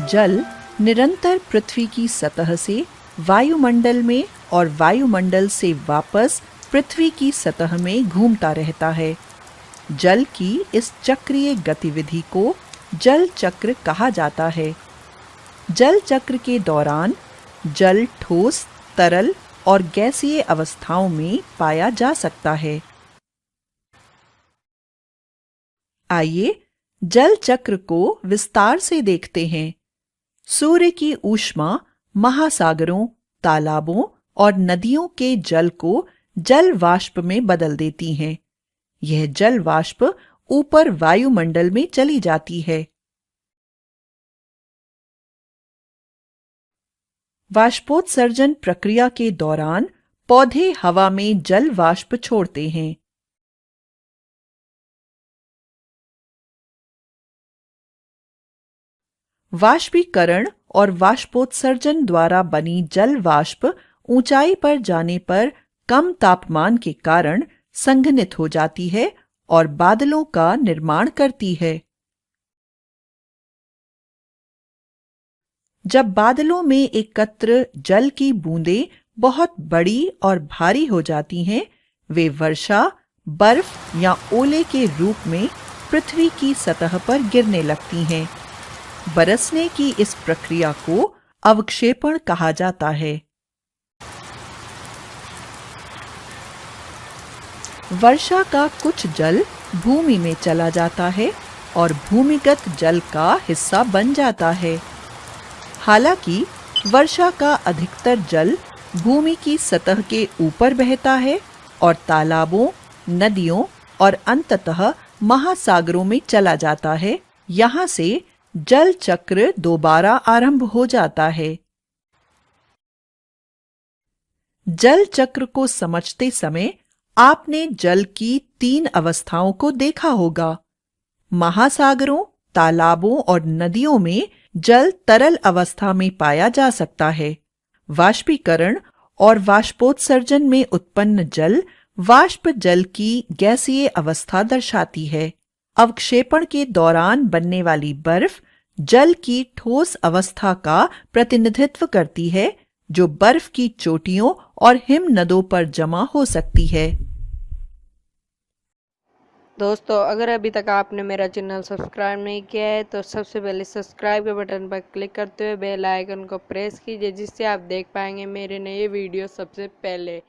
जल निरंतर पृथ्वी की सतह से वायुमंडल में और वायुमंडल से वापस पृथ्वी की सतह में घूमता रहता है। जल की इस चक्रीय गतिविधि को जल चक्र कहा जाता है। जल चक्र के दौरान जल ठोस, तरल और गैसीय अवस्थाओं में पाया जा सकता है। आइए जल चक्र को विस्तार से देखते हैं। सूर्य की ऊष्मा महासागरों, तालाबों और नदियों के जल को जल वाष्प में बदल देती हैं। यह जल वाष्प ऊपर वायुमंडल में चली जाती है। वाष्पोत्सर्जन प्रक्रिया के दौरान पौधे हवा में जल वाष्प छोड़ते हैं। वाष्पीकरण और वाष्पोत्सर्जन द्वारा बनी जल वाष्प ऊंचाई पर जाने पर कम तापमान के कारण संघनित हो जाती है और बादलों का निर्माण करती है। जब बादलों में एकत्र जल की बूंदें बहुत बड़ी और भारी हो जाती हैं, वे वर्षा, बर्फ या ओले के रूप में पृथ्वी की सतह पर गिरने लगती हैं। बरसने की इस प्रक्रिया को अवक्षेपण कहा जाता है। वर्षा का कुछ जल भूमि में चला जाता है और भूमिगत जल का हिस्सा बन जाता है। हालांकि वर्षा का अधिकतर जल भूमि की सतह के ऊपर बहता है और तालाबों, नदियों और अंततः महासागरों में चला जाता है। यहाँ से जल चक्र दोबारा आरंभ हो जाता है। जल चक्र को समझते समय आपने जल की 3 अवस्थाओं को देखा होगा। महासागरों, तालाबों और नदियों में जल तरल अवस्था में पाया जा सकता है। वाष्पीकरण और वाष्पोत्सर्जन में उत्पन्न जल वाष्प जल की गैसीय अवस्था दर्शाती है। अवक्षेपण के दौरान बनने वाली बर्फ जल की ठोस अवस्था का प्रतिनिधित्व करती है, जो बर्फ की चोटियों और हिमनदों पर जमा हो सकती है। दोस्तों, अगर अभी तक आपने मेरा चैनल सब्सक्राइब नहीं किया है तो सबसे पहले सब्सक्राइब के बटन पर क्लिक करते हुए बेल आइकन को प्रेस कीजिए, जिससे आप देख पाएंगे मेरे नए वीडियो सबसे पहले।